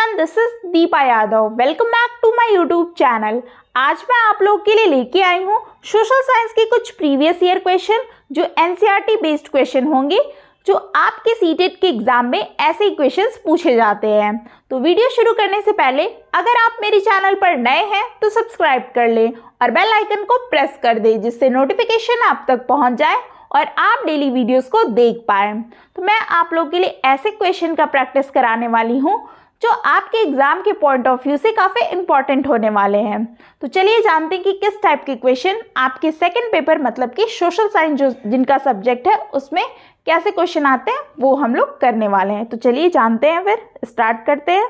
Everyone, this is Deepa Yadav. Welcome back to my YouTube channel. आज मैं आप लोग के लिए लेके आई हूँ सोशल साइंस के कुछ प्रीवियस ईयर क्वेश्चन जो एनसीईआरटी बेस्ड क्वेश्चन होंगे, जो आपके सीटेट के एग्जाम में ऐसे ही क्वेश्चंस पूछे जाते हैं। तो वीडियो शुरू करने से पहले अगर आप मेरे चैनल पर नए हैं तो सब्सक्राइब कर लें और बेल आइकन को प्रेस कर दें, जिससे नोटिफिकेशन आप तक पहुंच जाए और आप डेली वीडियोस को देख पाएँ। तो मैं आप लोगों के लिए ऐसे क्वेश्चन का प्रैक्टिस कराने वाली हूँ जो आपके एग्जाम के पॉइंट ऑफ व्यू से काफ़ी इंपॉर्टेंट होने वाले हैं। तो चलिए जानते हैं कि किस टाइप के क्वेश्चन आपके सेकंड पेपर मतलब कि सोशल साइंस जो जिनका सब्जेक्ट है उसमें कैसे क्वेश्चन आते हैं वो हम लोग करने वाले हैं। तो चलिए जानते हैं, फिर स्टार्ट करते हैं।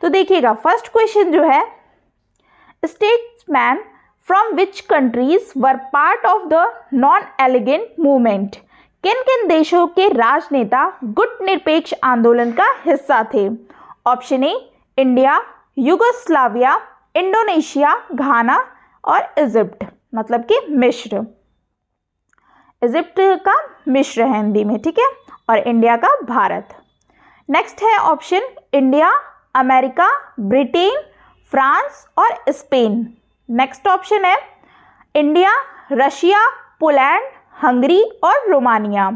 तो देखिएगा, फर्स्ट क्वेश्चन जो है, statesman from which countries were part of the non elegant movement. किन किन देशों के राजनेता गुट निरपेक्ष आंदोलन का हिस्सा थे? Option A India, Yugoslavia, Indonesia, Ghana और इजिप्ट, मतलब कि मिस्र। इजिप्ट का मिस्र है हिंदी में, ठीक है, और इंडिया का भारत। नेक्स्ट है option India, America, Britain, France और स्पेन। नेक्स्ट ऑप्शन है इंडिया, रशिया, पोलैंड, हंगरी और रोमानिया।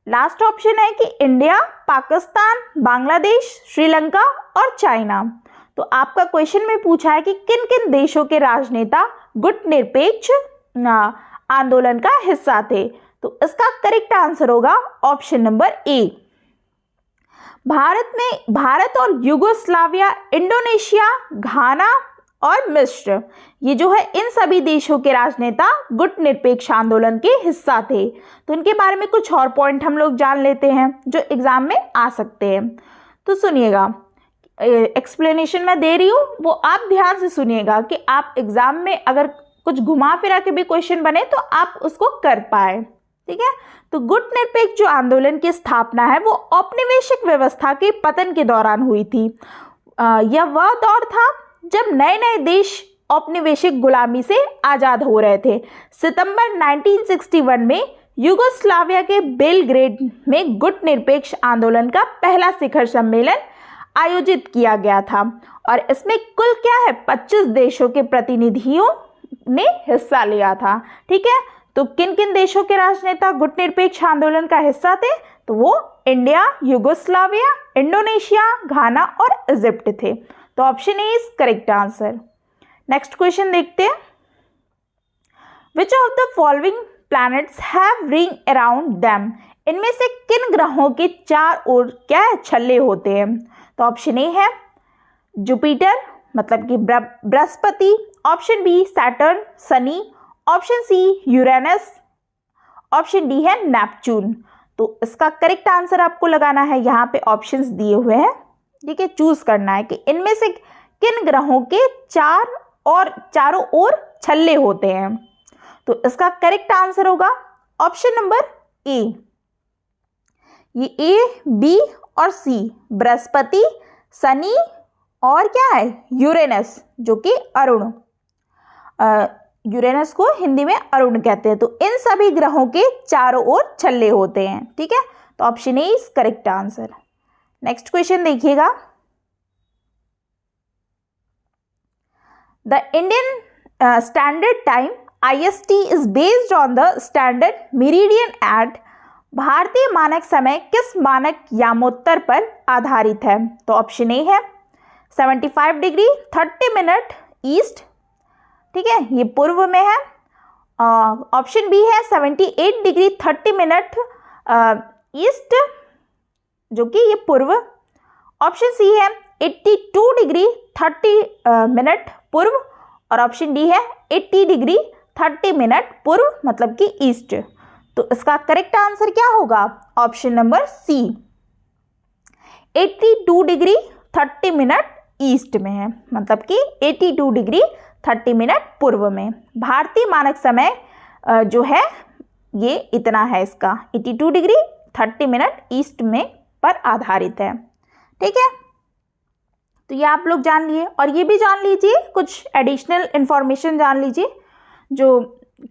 लास्ट ऑप्शन है कि इंडिया, पाकिस्तान, बांग्लादेश, श्रीलंका और चाइना। तो आपका क्वेश्चन में पूछा है कि किन किन देशों के राजनेता गुट निरपेक्ष आंदोलन का हिस्सा थे। तो इसका करेक्ट आंसर होगा ऑप्शन नंबर ए। भारत और युगोस्लाविया, इंडोनेशिया, घाना और मिस्र, ये जो है इन सभी देशों के राजनेता गुट निरपेक्ष आंदोलन के हिस्सा थे। तो इनके बारे में कुछ और पॉइंट हम लोग जान लेते हैं जो एग्जाम में आ सकते हैं। तो सुनिएगा, एक्सप्लेनेशन मैं दे रही हूँ वो आप ध्यान से सुनिएगा कि आप एग्जाम में अगर कुछ घुमा फिरा के भी क्वेश्चन बने तो आप उसको कर पाए, ठीक है। तो गुट निरपेक्ष जो आंदोलन की स्थापना है वो औपनिवेशिक व्यवस्था के पतन के दौरान हुई थी। यह वह दौर था जब नए नए देश औपनिवेशिक गुलामी से आज़ाद हो रहे थे। सितंबर 1961 में युगोस्लाविया के बेलग्रेड में गुट निरपेक्ष आंदोलन का पहला शिखर सम्मेलन आयोजित किया गया था और इसमें कुल क्या है 25 देशों के प्रतिनिधियों ने हिस्सा लिया था, ठीक है। तो किन किन देशों के राजनेता गुट निरपेक्ष आंदोलन का हिस्सा थे? तो वो इंडिया, युगोस्लाविया, इंडोनेशिया, घाना और इजिप्ट थे। तो option A is correct answer. Next question देखते हैं। विच of the following planets have ring around them. इनमें से किन ग्रहों के चार ओर क्या है छल्ले होते हैं? तो ऑप्शन ए है जुपिटर, मतलब कि Brihaspati. Option B Saturn, Shani. Option C Uranus. Option D है नेपच्यून। तो इसका करेक्ट आंसर आपको लगाना है, यहाँ पे ऑप्शंस दिए हुए हैं, ठीक है। चूज करना है कि इनमें से किन ग्रहों के चारों ओर छल्ले होते हैं। तो इसका करेक्ट आंसर होगा ऑप्शन नंबर ए। ये ए, बी और सी, बृहस्पति, शनि और क्या है यूरेनस, जो कि अरुण, यूरेनस को हिंदी में अरुण कहते हैं। तो इन सभी ग्रहों के चारों ओर छल्ले होते हैं, ठीक है। तो option A is correct answer. Next question देखिएगा। The Indian standard time IST is based on the standard meridian at. भारतीय मानक समय किस मानक यामोत्तर पर आधारित है? तो ऑप्शन ए है 75 डिग्री 30 मिनट ईस्ट, ठीक है, ये पूर्व में है। ऑप्शन बी है 78 डिग्री 30 मिनट ईस्ट, जो कि ये पूर्व। ऑप्शन सी है 82 डिग्री 30 मिनट पूर्व और ऑप्शन डी है 80 डिग्री 30 मिनट पूर्व, मतलब कि ईस्ट। तो इसका करेक्ट आंसर क्या होगा? Option number C, 82 degree 30 minute east में है, मतलब कि 82 डिग्री 30 मिनट पूर्व में। भारतीय मानक समय जो है ये इतना है, इसका 82 डिग्री 30 मिनट ईस्ट में पर आधारित है, ठीक है। तो ये आप लोग जान लिए और ये भी जान लीजिए, कुछ एडिशनल इंफॉर्मेशन जान लीजिए जो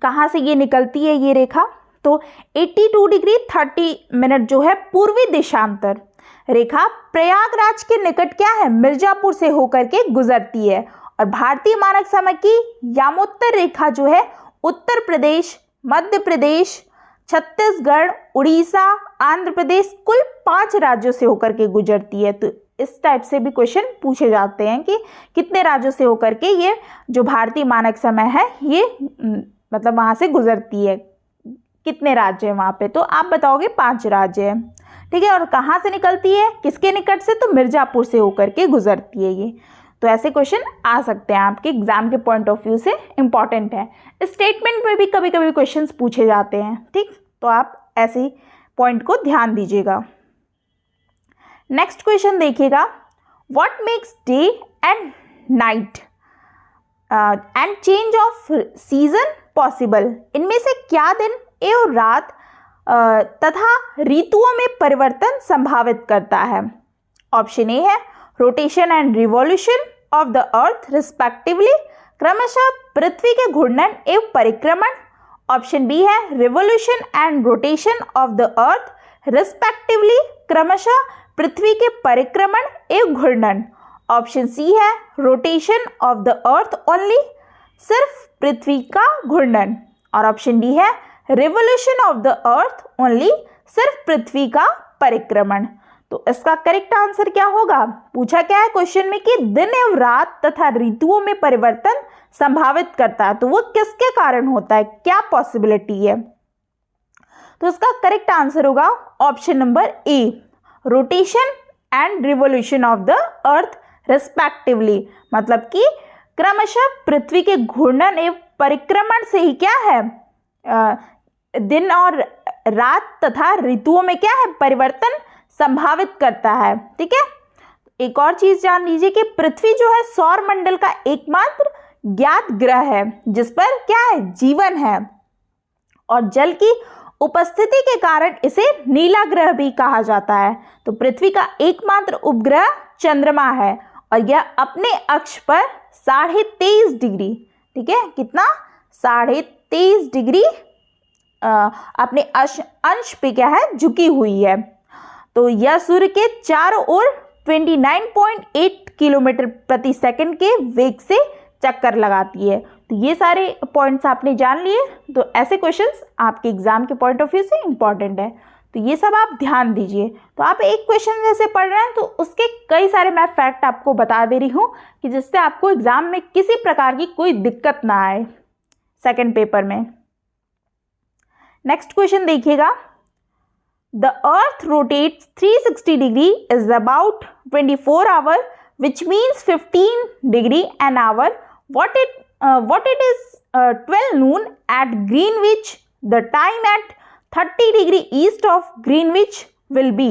कहाँ से ये निकलती है ये रेखा। तो 82 डिग्री 30 मिनट जो है पूर्वी देशांतर, रेखा प्रयागराज के निकट क्या है, मिर्जापुर से होकर के गुजरती है। और भारतीय मानक समय की यामोत्तर रेखा जो है उत्तर प्रदेश, मध्य प्रदेश, छत्तीसगढ़, उड़ीसा, आंध्र प्रदेश, कुल 5 राज्यों से होकर के गुजरती है। तो इस टाइप से भी क्वेश्चन पूछे जाते हैं कि कितने राज्यों से होकर के ये जो भारतीय मानक समय है ये मतलब वहाँ से गुजरती है, कितने राज्य हैं वहाँ पे, तो आप बताओगे 5 राज्य हैं, ठीक है। और कहाँ से निकलती है, किसके निकट से, तो मिर्जापुर से होकर के गुजरती है ये। तो ऐसे क्वेश्चन आ सकते हैं आपके एग्जाम के पॉइंट ऑफ व्यू से, इंपॉर्टेंट है। स्टेटमेंट में भी कभी कभी क्वेश्चन पूछे जाते हैं, ठीक, तो आप ऐसे पॉइंट को ध्यान दीजिएगा। नेक्स्ट क्वेश्चन देखिएगा, what makes day and night and change off season possible. इनमें से क्या दिन एवं रात तथा ऋतुओं में परिवर्तन संभावित करता है। ऑप्शन ए है rotation and revolution of the earth respectively, क्रमशः पृथ्वी के घूर्णन एवं परिक्रमण। ऑप्शन बी है revolution and rotation of the earth respectively, क्रमशः पृथ्वी के परिक्रमण एवं घूर्णन। ऑप्शन सी है rotation of the earth only, सिर्फ पृथ्वी का घूर्णन। और ऑप्शन डी है revolution of the earth only, सिर्फ पृथ्वी का परिक्रमण। तो इसका करेक्ट आंसर क्या होगा, पूछा क्या है क्वेश्चन में कि दिन एवं रात तथा ऋतुओं में परिवर्तन संभावित करता है, तो वो किसके कारण होता है, क्या पॉसिबिलिटी है। तो इसका करेक्ट आंसर होगा option number A, rotation and revolution of the earth respectively, मतलब कि क्रमशः पृथ्वी के घूर्णन एवं परिक्रमण से ही क्या है दिन और रात तथा ऋतुओं में क्या है परिवर्तन संभावित करता है, ठीक है। एक और चीज जान लीजिए कि पृथ्वी जो है सौर मंडल का एकमात्र ज्ञात ग्रह है जिस पर क्या है जीवन है, और जल की उपस्थिति के कारण इसे नीला ग्रह भी कहा जाता है। तो पृथ्वी का एकमात्र उपग्रह चंद्रमा है और यह अपने अक्ष पर 23.5 डिग्री, ठीक है, कितना 23.5 डिग्री अपने अंश पे क्या है झुकी हुई है। तो यह सूर्य के चारों ओर 29.8 किलोमीटर प्रति सेकंड के वेग से चक्कर लगाती है। तो ये सारे पॉइंट्स आपने जान लिए, तो ऐसे क्वेश्चंस आपके एग्जाम के पॉइंट ऑफ व्यू से इंपॉर्टेंट है, तो ये सब आप ध्यान दीजिए। तो आप एक क्वेश्चन जैसे पढ़ रहे हैं तो उसके कई सारे मैं फैक्ट आपको बता दे रही हूँ कि जिससे आपको एग्जाम में किसी प्रकार की कोई दिक्कत ना आए सेकंड पेपर में। नेक्स्ट क्वेश्चन देखिएगा, the earth rotates 360 degree is about 24 hour which means 15 degree an hour, what it is 12 noon at Greenwich, the time at 30 degree east of Greenwich will be.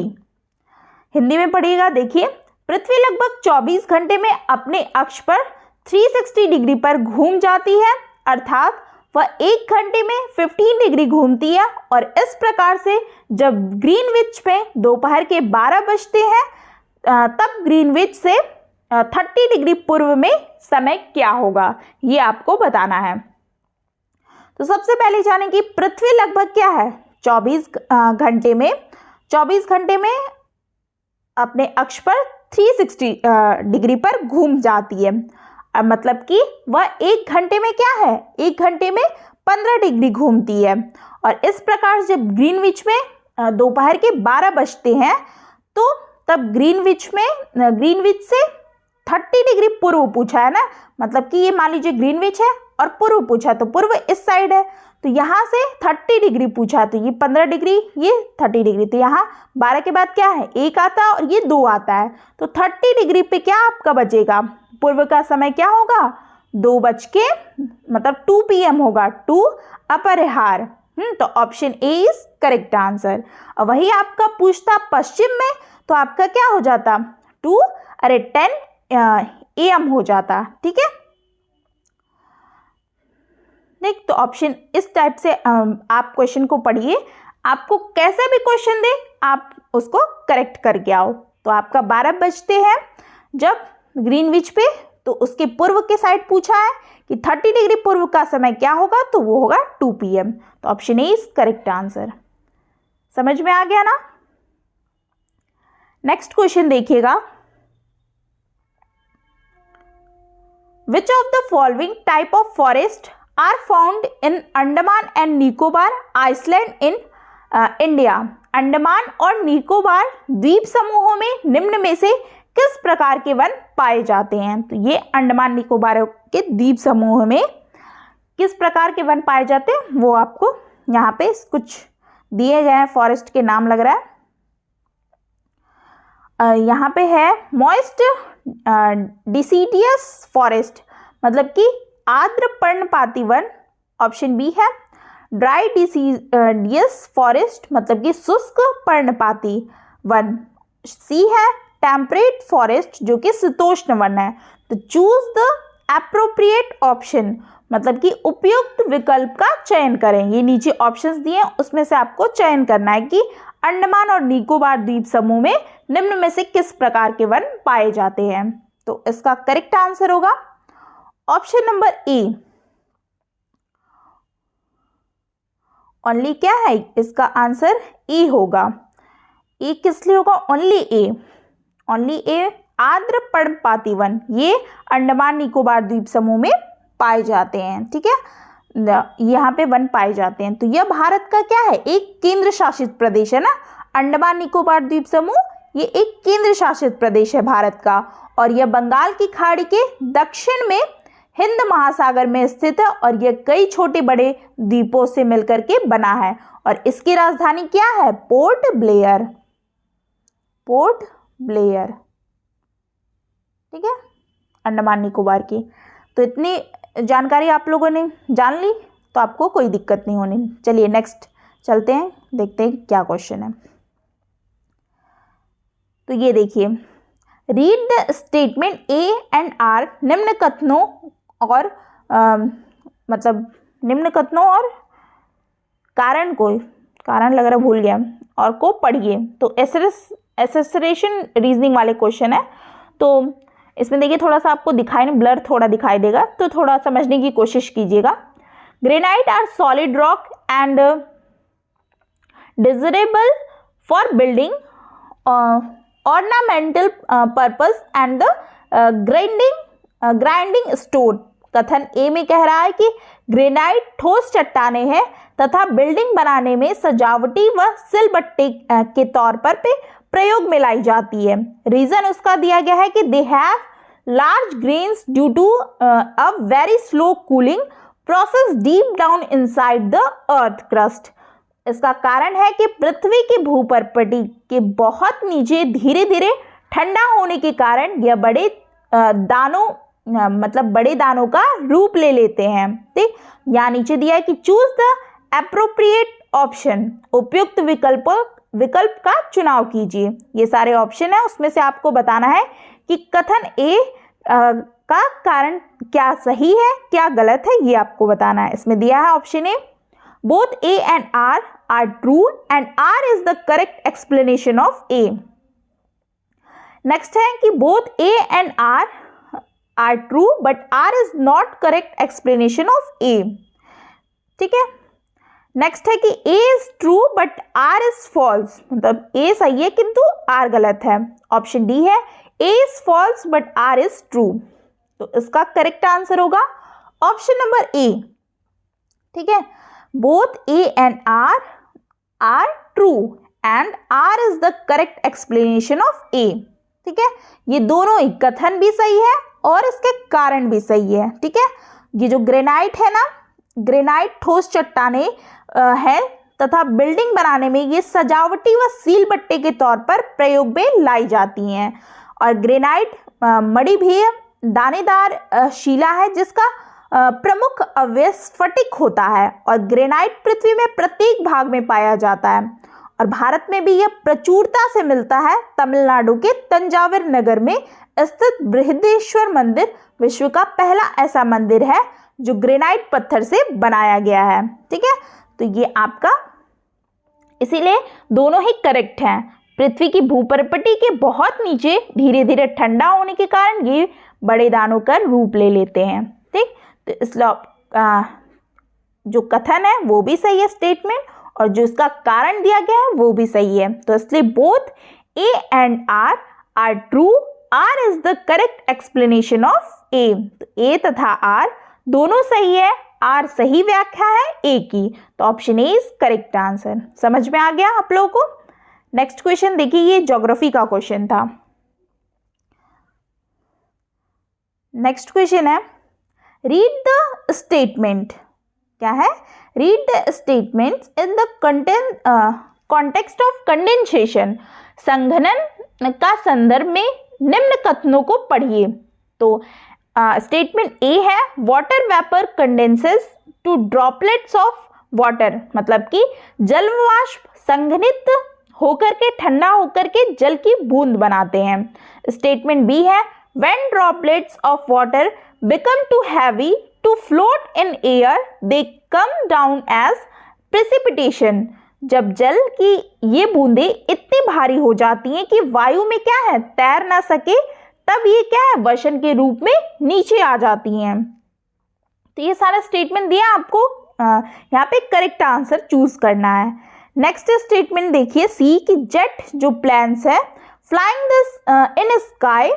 Hindi में पढ़िएगा, देखिए, पृथ्वी लगभग 24 घंटे में अपने अक्ष पर 360 डिग्री पर घूम जाती है, अर्थात वह 1 घंटे में 15 डिग्री घूमती है। और इस प्रकार से जब ग्रीनविच में दोपहर के 12 बजते हैं तब ग्रीनविच से 30 डिग्री पूर्व में समय क्या होगा, ये आपको बताना है। तो सबसे पहले जाने कि पृथ्वी लगभग क्या है 24 घंटे में अपने अक्ष पर 360 डिग्री पर घूम जाती है, मतलब कि वह 1 घंटे में क्या है 1 घंटे में 15 डिग्री घूमती है। और इस प्रकार जब ग्रीनविच में दोपहर के 12 बजते हैं तो तब ग्रीनविच से 30 डिग्री पूर्व पूछा है ना, मतलब कि ये मान लीजिए ग्रीनविच है और पूर्व पूछा, तो पूर्व इस साइड है, तो यहाँ से 30 डिग्री पूछा, तो ये 15 डिग्री ये 30 डिग्री, तो यहाँ 12 के बाद क्या है 1 आता है और ये 2 आता है, तो 30 डिग्री पे क्या आपका बचेगा, पूर्व का समय क्या होगा 2 बज के मतलब 2 PM होगा, 2 अपरिहार। तो option A is correct answer. और वही आपका पूछता पश्चिम में तो आपका क्या हो जाता 10 AM हो जाता, ठीक है। देख, तो ऑप्शन इस टाइप से आप क्वेश्चन को पढ़िए, आपको कैसे भी क्वेश्चन दे आप उसको करेक्ट करके आओ। तो आपका 12 बजते हैं जब ग्रीनविच पे, तो उसके पूर्व के साइड पूछा है कि 30 डिग्री पूर्व का समय क्या होगा, तो वो होगा 2 PM। तो option A is correct answer. समझ में आ गया ना। नेक्स्ट क्वेश्चन देखिएगा, which of the following type of forest are found in Andaman and Nicobar island in India. Andaman और निकोबार द्वीप समूहों में निम्न में से किस प्रकार के वन पाए जाते हैं। तो ये अंडमान निकोबार के द्वीप समूह में किस प्रकार के वन पाए जाते हैं वो आपको यहाँ पे कुछ दिए गए हैं, फॉरेस्ट के नाम लग रहा है। यहाँ पे है मॉइस्ट डिसीडियस फॉरेस्ट, मतलब कि आर्द्र पर्णपाती वन। ऑप्शन बी है ड्राई डिसीडियस फॉरेस्ट, मतलब कि शुष्क पर्णपाती वन। सी है टेम्परेट फॉरेस्ट, जो कि शीतोष्ण वन है। तो चूज द एप्रोप्रिएट ऑप्शन, मतलब कि उपयुक्त विकल्प का चयन करें। ये नीचे ऑप्शंस दिए हैं, उसमें से आपको चयन करना है कि अंडमान और निकोबार द्वीप समूह में निम्न में से किस प्रकार के वन पाए जाते हैं। तो इसका करेक्ट आंसर होगा ऑप्शन नंबर ए। ओनली क्या है इसका आंसर ए होगा। ए किस लिए होगा? ओनली ए। ओनली ए आर्द्र पर्णपाती वन, ये अंडमान निकोबार द्वीप समूह में पाए जाते हैं। ठीक है, यहाँ पे वन पाए जाते हैं। तो यह भारत का क्या है? एक केंद्र शासित प्रदेश है ना। अंडमान निकोबार द्वीप समूह ये एक केंद्र शासित प्रदेश है भारत का, और यह बंगाल की खाड़ी के दक्षिण में हिंद महासागर में स्थित है, और यह कई छोटे बड़े द्वीपों से मिलकर के बना है। और इसकी राजधानी क्या है? Port Blair. पोर्ट ब्लेयर, ठीक है, अंडमान निकोबार की। तो इतनी जानकारी आप लोगों ने जान ली, तो आपको कोई दिक्कत नहीं होनी। चलिए नेक्स्ट चलते हैं, देखते हैं क्या क्वेश्चन है। तो ये देखिए, read the statement A and R निम्न कथनों और मतलब निम्न कथनों और कारण को, कारण लग रहा भूल गया, और को पढ़िए। तो एसेसरेशन रीजनिंग वाले क्वेश्चन है। तो इसमें देखिए थोड़ा सा आपको दिखाई नहीं, ब्लर थोड़ा दिखाई देगा, तो थोड़ा समझने की कोशिश कीजिएगा। Granite are solid rock and desirable for building ornamental purpose and the grinding stone. कथन ए में कह रहा है कि ग्रेनाइट ठोस चट्टाने हैं तथा बिल्डिंग बनाने में सजावटी व सिलबट्टे के तौर पर प्रयोग में लाई जाती है। रीजन उसका दिया गया है कि they have large grains due to a very slow cooling process deep down inside the earth crust. इसका कारण है कि पृथ्वी की भूपर्पटी के बहुत नीचे धीरे धीरे ठंडा होने के कारण यह बड़े दानों मतलब बड़े दानों का रूप ले लेते हैं। ठीक, यहाँ नीचे दिया है कि चूज द एप्रोप्रिएट ऑप्शन, उपयुक्त विकल्प का चुनाव कीजिए। ये सारे ऑप्शन है, उसमें से आपको बताना है कि कथन ए का कारण क्या सही है क्या गलत है, ये आपको बताना है। इसमें दिया है option A, both A and R true and R is the correct explanation of A. Next है कि both A and R true but R is not correct explanation of A. ठीक है, नेक्स्ट है कि A is true but R is false, मतलब A सही है किंतु आर गलत है। ऑप्शन डी है A is false but R is true. तो इसका करेक्ट आंसर होगा ऑप्शन नंबर ए। ठीक है, both A and R true and R is the correct explanation of A. ठीक है, ये दोनों ही कथन भी सही है और इसके कारण भी सही है। ठीक है, ये जो ग्रेनाइट है ना, ग्रेनाइट ठोस चट्टाने है तथा बिल्डिंग बनाने में ये सजावटी व सील बट्टे के तौर पर प्रयोग में लाई जाती हैं। और ग्रेनाइट मणि भी दानेदार शिला है जिसका प्रमुख अवयव स्फटिक होता है, और ग्रेनाइट पृथ्वी में प्रत्येक भाग में पाया जाता है, और भारत में भी यह प्रचुरता से मिलता है। तमिलनाडु के तंजावुर नगर में स्थित बृहदेश्वर मंदिर विश्व का पहला ऐसा मंदिर है जो ग्रेनाइट पत्थर से बनाया गया है। ठीक है, तो ये आपका इसीलिए दोनों ही करेक्ट हैं। पृथ्वी की भूपर्पटी के बहुत नीचे धीरे धीरे ठंडा होने के कारण ये बड़े दानों का रूप ले लेते हैं। ठीक, तो इसलिए जो कथन है वो भी सही है स्टेटमेंट, और जो इसका कारण दिया गया है वो भी सही है। तो इसलिए both A and R are true. R is the correct explanation of A. A तथा R दोनों सही है, R सही व्याख्या है A की, तो option A is correct answer. समझ में आ गया आप लोगों को? नेक्स्ट क्वेश्चन देखिए, ये ज्योग्राफी का क्वेश्चन था। नेक्स्ट क्वेश्चन है, रीड द स्टेटमेंट। क्या है? Read the statements in the context of condensation. संघनन का संदर्भ में निम्न कथनों को पढ़िए। तो स्टेटमेंट ए है, water vapour condenses to droplets of water, मतलब कि जल वाष्प संघनित होकर के ठंडा होकर के जल की बूंद बनाते हैं। स्टेटमेंट बी है, when droplets of water become too heavy to float in air they come down as precipitation. जब जल की ये बूंदें इतनी भारी हो जाती हैं कि वायु में क्या है, तैर ना सके, तब ये क्या है, वर्षण के रूप में नीचे आ जाती हैं। तो ये सारा स्टेटमेंट दिया आपको, यहाँ पे करेक्ट आंसर चूज करना है। नेक्स्ट स्टेटमेंट देखिए सी, कि जेट जो प्लेन्स है flying this in sky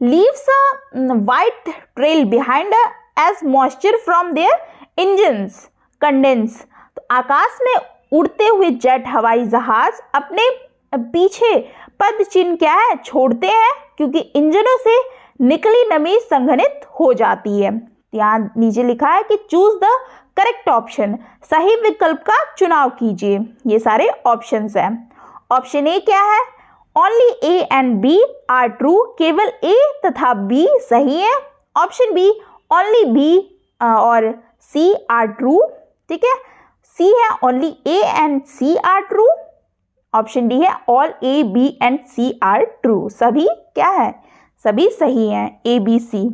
leaves a white trail behind as moisture from their engines condense. तो आकाश में उड़ते हुए जेट हवाई जहाज अपने पीछे पद चिन्ह क्या है, छोड़ते हैं, क्योंकि इंजनों से निकली नमी संघनित हो जाती है। यहाँ नीचे लिखा है कि चूज द करेक्ट ऑप्शन, सही विकल्प का चुनाव कीजिए। ये सारे ऑप्शंस हैं। ऑप्शन ए क्या है, only A and B are true, केवल ए तथा बी सही है। ऑप्शन बी, ओनली बी और सी आर ट्रू। ठीक है, सी है only A and C are true. Option D है all A B and C are true, सभी क्या है, सभी सही हैं, ए बी सी।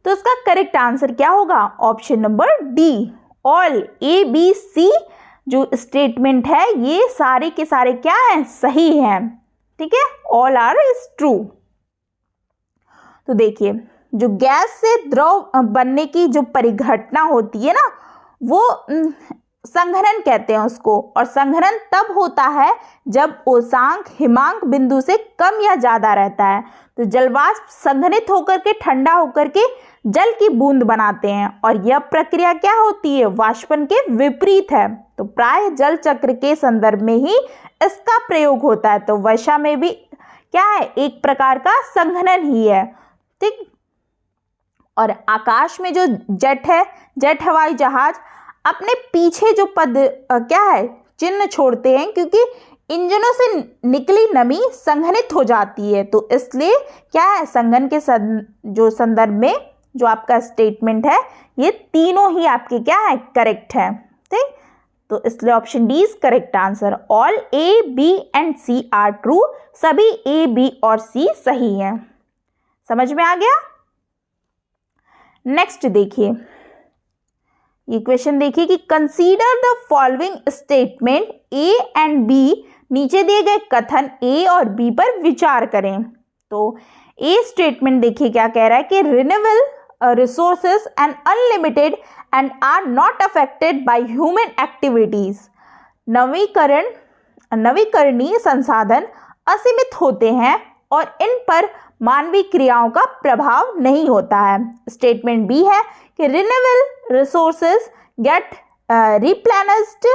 तो इसका करेक्ट आंसर क्या होगा, option number D, all A B C जो स्टेटमेंट है ये सारे के सारे क्या हैं, सही हैं। ठीक है, ऑल आर इज ट्रू। तो देखिए, जो गैस से द्रव बनने की जो परिघटना होती है ना, वो संघनन कहते हैं उसको, और संघनन तब होता है जब उषांक हिमांक बिंदु से कम या ज्यादा रहता है। तो जलवाष्प संघनित होकर के ठंडा होकर के जल की बूंद बनाते हैं, और यह प्रक्रिया क्या होती है, वाष्पन के विपरीत है। तो प्राय जल चक्र के संदर्भ में ही इसका प्रयोग होता है। तो वर्षा में भी क्या है, एक प्रकार का संघनन ही है। ठीक, और आकाश में जो जेट है, जेट हवाई जहाज अपने पीछे जो पद क्या है, चिन्ह छोड़ते हैं, क्योंकि इंजनों से निकली नमी संघनित हो जाती है। तो इसलिए क्या है, संघनन के जो संदर्भ में जो आपका स्टेटमेंट है, ये तीनों ही आपके क्या है, करेक्ट है। ठीक, तो इसलिए option D is correct answer. All A B and C are true, सभी ए बी और सी सही हैं। समझ में आ गया? नेक्स्ट देखिए, ये क्वेश्चन देखिए कि consider the following statement A and B, नीचे दिए गए कथन ए और बी पर विचार करें। तो ए स्टेटमेंट देखिए क्या कह रहा है कि renewable resources and unlimited and are not affected by human activities. नवीकरणीय संसाधन असीमित होते हैं और इन पर मानवीय क्रियाओं का प्रभाव नहीं होता है। स्टेटमेंट बी है कि renewable resources get replenished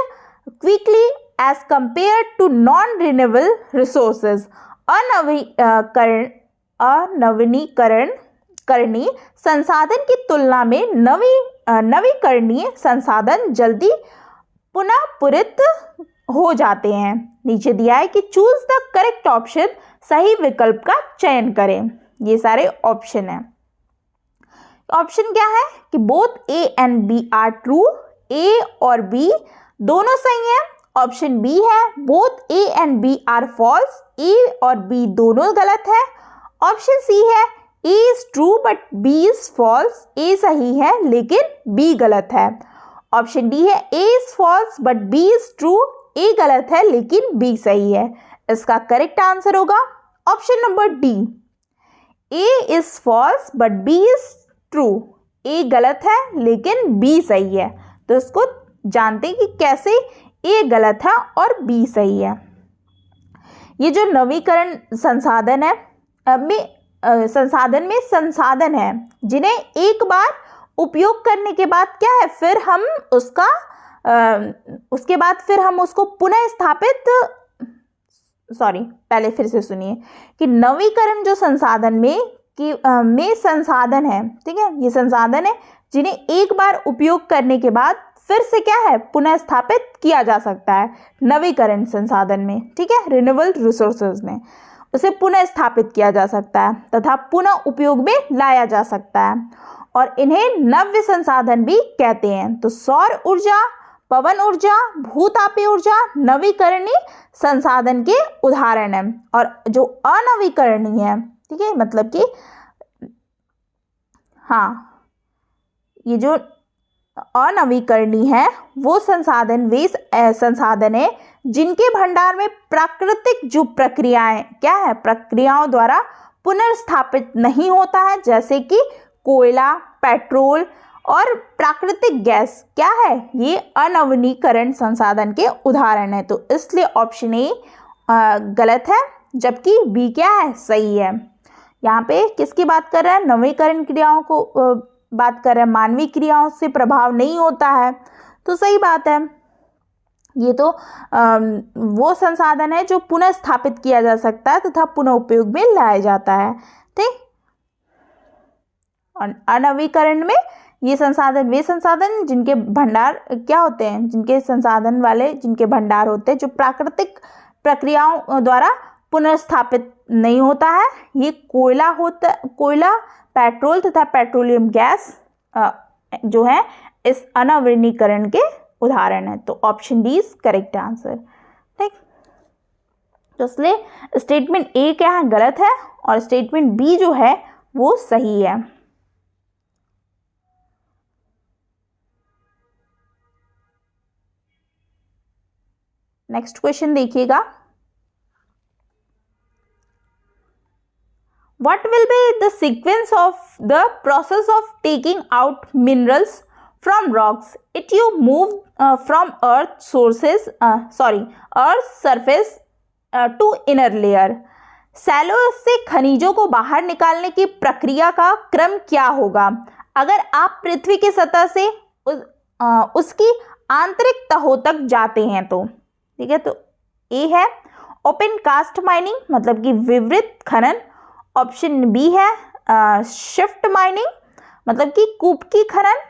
quickly as compare to non renewable resources. अनवीकरणीय संसाधन की तुलना में नवीकरणीय संसाधन जल्दी पुनः पूरित हो जाते हैं। नीचे दिया है कि चूज द करेक्ट ऑप्शन, सही विकल्प का चयन करें। ये सारे ऑप्शन हैं। ऑप्शन क्या है कि both A and B are true, A और बी दोनों सही हैं। ऑप्शन बी है both A and B are false, A और बी दोनों गलत है। ऑप्शन सी है A is true but B is false, A सही है लेकिन बी गलत है। ऑप्शन डी है A is false but B is true, A गलत है लेकिन बी सही है। इसका करेक्ट आंसर होगा option number D, A is false but B is true, A गलत है लेकिन बी सही है। तो इसको जानते हैं कि कैसे ए गलत है और बी सही है। ये जो नवीकरण संसाधन है संसाधन में संसाधन है जिन्हें एक बार उपयोग करने के बाद क्या है, फिर हम उसका उसके बाद फिर हम उसको पुनः स्थापित पहले फिर से सुनिए कि नवीकरण जो संसाधन में संसाधन है, ठीक है, ये संसाधन है जिन्हें एक बार उपयोग करने के बाद फिर से क्या है, पुनः स्थापित किया जा सकता है नवीकरण संसाधन में, ठीक है, रिन्यूएबल रिसोर्सेज में उसे पुनः स्थापित किया जा सकता है तथा पुनः उपयोग में लाया जा सकता है और इन्हें नव्य संसाधन भी कहते हैं। तो सौर ऊर्जा, पवन ऊर्जा, भूतापीय ऊर्जा नवीकरणीय संसाधन के उदाहरण हैं और जो अनवीकरणीय है, ठीक है, मतलब कि हाँ, ये जो अनवीकरणीय है वो संसाधन वे संसाधन है जिनके भंडार में प्राकृतिक जो प्रक्रियाएं क्या है, प्रक्रियाओं द्वारा पुनर्स्थापित नहीं होता है, जैसे कि कोयला, पेट्रोल और प्राकृतिक गैस क्या है, ये अनवीकरण संसाधन के उदाहरण है। तो इसलिए ऑप्शन ए गलत है जबकि बी क्या है, सही है। यहाँ पे किसकी बात कर रहे हैं, नवीकरण क्रियाओं को बात कर रहे हैं, मानवीय क्रियाओं से प्रभाव नहीं होता है, तो सही बात है। ये तो वो संसाधन है जो पुनः स्थापित किया जा सकता है तथा पुनः उपयोग में लाया जाता है, ठीक। और अनवीकरण में ये संसाधन वे संसाधन जिनके भंडार क्या होते हैं, जिनके संसाधन वाले जिनके भंडार होते हैं जो प्राकृतिक प्रक्रियाओं द्वारा पुनर्स्थापित नहीं होता है। ये कोयला, पेट्रोल तथा पेट्रोलियम गैस जो है इस अनवीकरण के उदाहरण है। तो option D is correct answer, ठीक। तो इसलिए स्टेटमेंट ए क्या है, गलत है और स्टेटमेंट बी जो है वो सही है। नेक्स्ट क्वेश्चन देखिएगा, what will be the sequence of the process of taking out minerals from rocks it you move from earth's surface to inner layer? Shallow से खनिजों को बाहर निकालने की प्रक्रिया का क्रम क्या होगा अगर आप पृथ्वी की सतह से उसकी आंतरिक तहों तक जाते हैं तो, ठीक है। तो ए है ओपन कास्ट माइनिंग, मतलब कि विवृत खनन। ऑप्शन बी है शिफ्ट माइनिंग, मतलब कि कूपकी खनन।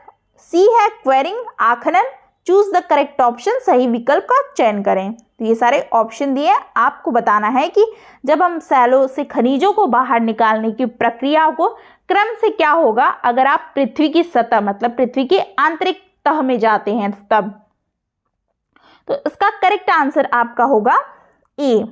सी है क्वेरिंग, आखनन। चूज द करेक्ट ऑप्शन, सही विकल्प का चयन करें। तो ये सारे ऑप्शन दिए, आपको बताना है कि जब हम सैलो से खनिजों को बाहर निकालने की प्रक्रिया को क्रम से क्या होगा अगर आप पृथ्वी की सतह मतलब पृथ्वी की आंतरिक तह में जाते हैं तब। तो इसका करेक्ट आंसर आपका होगा ए,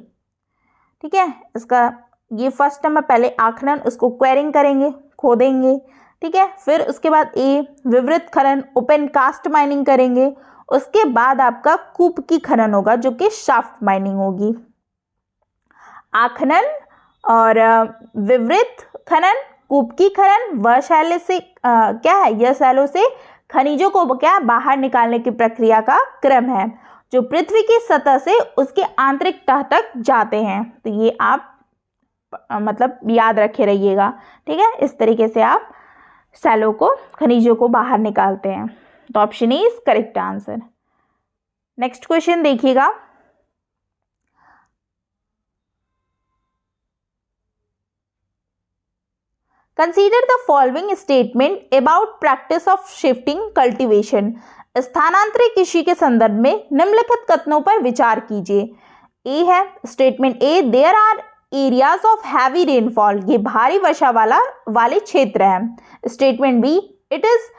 ठीक है। इसका ये फर्स्ट नंबर पहले आखनन, उसको क्वेरिंग करेंगे, खोदेंगे, ठीक है। फिर उसके बाद ए विवृत खनन, ओपन कास्ट माइनिंग करेंगे। उसके बाद आपका कूपकी खनन होगा जो कि शाफ्ट माइनिंग होगी। आखनन और विवृत खनन, कूपकी खनन वह शैलो से क्या है, यह शैलो से खनिजों को क्या बाहर निकालने की प्रक्रिया का क्रम है जो पृथ्वी की सतह से उसके आंतरिक तह तक जाते हैं। तो ये आप मतलब याद रखे रहिएगा, ठीक है। इस तरीके से आप सैलो को खनिजों को बाहर निकालते हैं। तो option A is correct answer. Next question देखिएगा, consider the following statement about practice of shifting cultivation. स्थानांतरित कृषि के संदर्भ में निम्नलिखित कथनों पर विचार कीजिए। ए है statement A, there are areas of heavy rainfall, ये भारी वर्षा वाले क्षेत्र हैं। Statement B, it is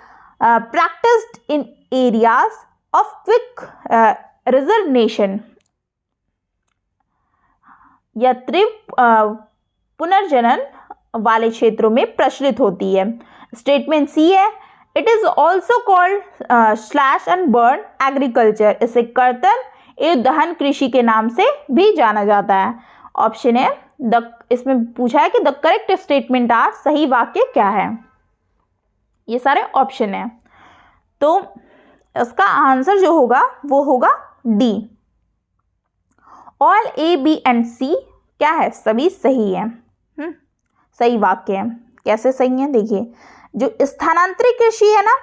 practised in areas of quick reservation, या तीव्र पुनर्जनन वाले क्षेत्रों में प्रचलित होती है। स्टेटमेंट सी है, it is also called slash and burn agriculture, इसे कर्तन एवं दहन कृषि के नाम से भी जाना जाता है। ऑप्शन है इसमें पूछा है कि द करेक्ट स्टेटमेंट आर, सही वाक्य क्या है। ये सारे ऑप्शन है, तो इसका आंसर जो होगा वो होगा D. All A B and C क्या है, सभी सही है। सही वाक्य है। कैसे सही है, देखिए जो स्थानांतरित कृषि है ना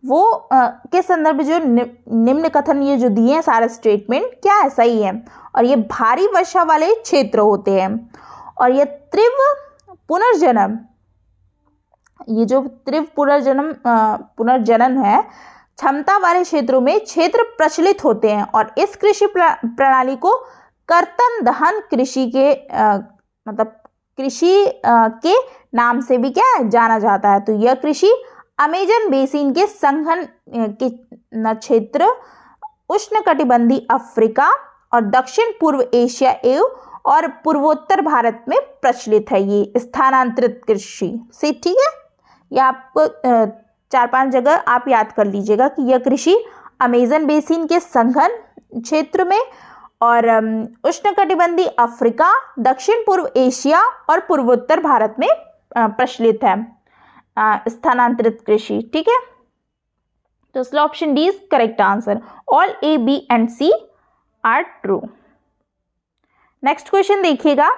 वो के संदर्भ जो निम्न कथन ये जो दिए हैं सारे स्टेटमेंट क्या है, सही है। और ये भारी वर्षा वाले क्षेत्र होते हैं। और ये तीव्र पुनर्जनन, ये जो तीव्र पुनर्जनन है क्षमता वाले क्षेत्रों में क्षेत्र प्रचलित होते हैं। और इस कृषि प्रणाली को कर्तन दहन कृषि के मतलब कृषि के नाम से भी क्या है जाना जाता है। तो यह कृषि अमेजन बेसिन के संघन के क्षेत्र, उष्णकटिबंधीय अफ्रीका और दक्षिण पूर्व एशिया एवं और पूर्वोत्तर भारत में प्रचलित है। ये स्थानांतरित कृषि से, ठीक है। ये आपको 4-5 जगह आप याद कर लीजिएगा कि यह कृषि अमेजन बेसिन के संघन क्षेत्र में और उष्णकटिबंधीय अफ्रीका, दक्षिण पूर्व एशिया और पूर्वोत्तर भारत में प्रचलित है स्थानांतरित कृषि, ठीक है। तो इसलिए option D is correct answer. All A B and C are true. Next question देखिएगा,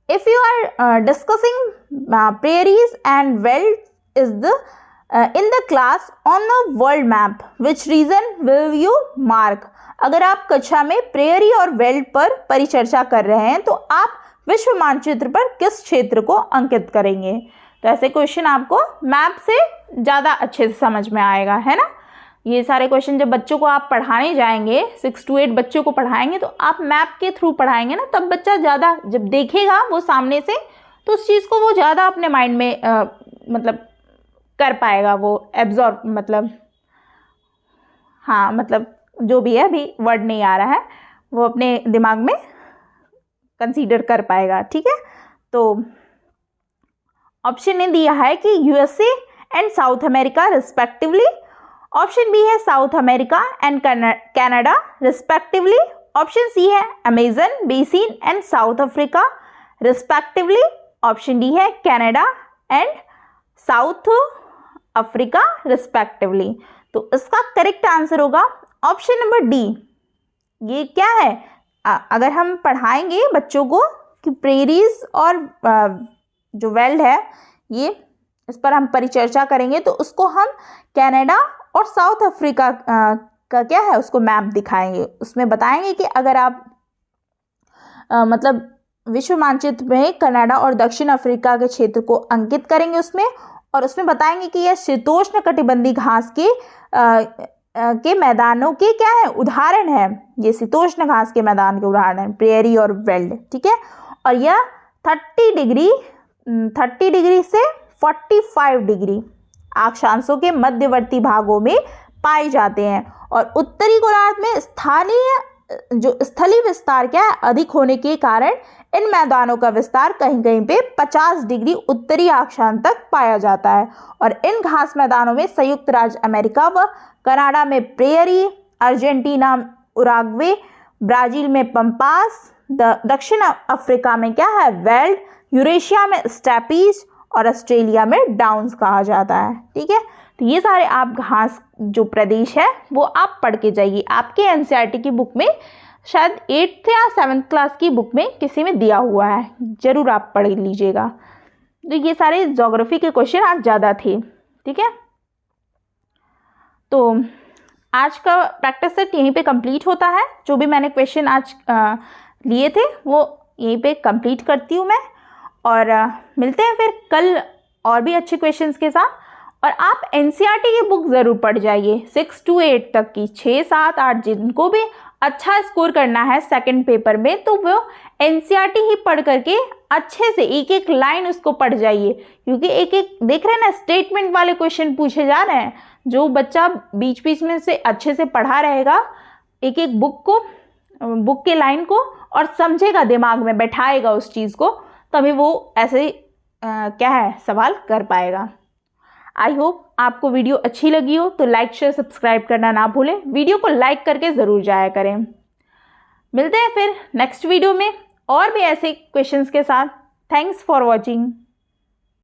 if you are discussing prairies and velds is the in the class on the world map which region will you mark। अगर आप कक्षा में prairie और weld पर परिचर्चा कर रहे हैं तो आप विश्व मानचित्र पर किस क्षेत्र को अंकित करेंगे। तो ऐसे क्वेश्चन आपको मैप से ज़्यादा अच्छे से समझ में आएगा, है ना। ये सारे क्वेश्चन जब बच्चों को आप पढ़ाने जाएंगे, 6 to 8 बच्चों को पढ़ाएंगे तो आप मैप के थ्रू पढ़ाएंगे ना, तब बच्चा ज़्यादा जब देखेगा वो सामने से तो उस चीज़ को वो ज़्यादा अपने माइंड में मतलब कर पाएगा, वो एब्जॉर्ब मतलब हाँ मतलब जो भी है अभी वर्ड नहीं आ रहा है वो अपने दिमाग में कंसीडर कर पाएगा, ठीक है। तो ऑप्शन ने दिया है कि USA and South America respectively. Option B है South America and Canada respectively. Option C है Amazon basin and South Africa respectively. Option D है Canada and South Africa respectively. तो इसका करेक्ट आंसर होगा ऑप्शन नंबर डी। ये क्या है, अगर हम पढ़ाएंगे बच्चों को कि प्रेरीज और जो वेल्ड है ये इस पर हम परिचर्चा करेंगे तो उसको हम कनाडा और साउथ अफ्रीका का क्या है उसको मैप दिखाएंगे। उसमें बताएंगे कि अगर आप मतलब विश्व मानचित्र में कनाडा और दक्षिण अफ्रीका के क्षेत्र को अंकित करेंगे उसमें, और उसमें बताएंगे कि यह शीतोष्ण कटिबंधीय घास के मैदानों के क्या है उदाहरण है। ये शीतोष्ण घास के मैदान के उदाहरण है प्रेयरी और वेल्ड, ठीक है। और यह 30 डिग्री से 45 डिग्री अक्षांशों के मध्यवर्ती भागों में पाए जाते हैं। और उत्तरी गोलार्ध में स्थलीय विस्तार क्या है अधिक होने के कारण इन मैदानों का विस्तार कहीं कहीं पे 50 डिग्री उत्तरी अक्षांश तक पाया जाता है। और इन घास मैदानों में संयुक्त राज्य अमेरिका व कनाडा में प्रेयरी, अर्जेंटीना उराग्वे, ब्राजील में पंपास, दक्षिण अफ्रीका में क्या है वेल्ड, यूरेशिया में स्टेपीज और ऑस्ट्रेलिया में डाउन्स कहा जाता है, ठीक है। तो ये सारे आप घास जो प्रदेश है वो आप पढ़ के जाइए। आपके एनसीईआरटी की बुक में शायद 8th या 7th क्लास की बुक में किसी में दिया हुआ है, ज़रूर आप पढ़ लीजिएगा। तो ये सारे ज्योग्राफी के क्वेश्चन आज ज़्यादा थे, ठीक है। तो आज का प्रैक्टिस सेट यहीं पे कंप्लीट होता है। जो भी मैंने क्वेश्चन आज लिए थे वो यहीं पे कंप्लीट करती हूँ मैं, और मिलते हैं फिर कल और भी अच्छे क्वेश्चंस के साथ। और आप एनसीईआरटी की बुक ज़रूर पढ़ जाइए 6 to 8 तक की, 6, 7, 8 जिनको भी अच्छा स्कोर करना है सेकंड पेपर में तो वो एनसीईआरटी ही पढ़ करके अच्छे से एक एक लाइन उसको पढ़ जाइए, क्योंकि एक एक देख रहे हैं ना स्टेटमेंट वाले क्वेश्चन पूछे जा रहे हैं। जो बच्चा बीच बीच में से अच्छे से पढ़ा रहेगा एक एक बुक के लाइन को और समझेगा, दिमाग में बैठाएगा उस चीज़ को, तभी वो ऐसे क्या है सवाल कर पाएगा। आई होप आपको वीडियो अच्छी लगी हो तो लाइक शेयर सब्सक्राइब करना ना भूलें। वीडियो को लाइक करके ज़रूर जाया करें। मिलते हैं फिर नेक्स्ट वीडियो में और भी ऐसे क्वेश्चंस के साथ। Thanks for watching.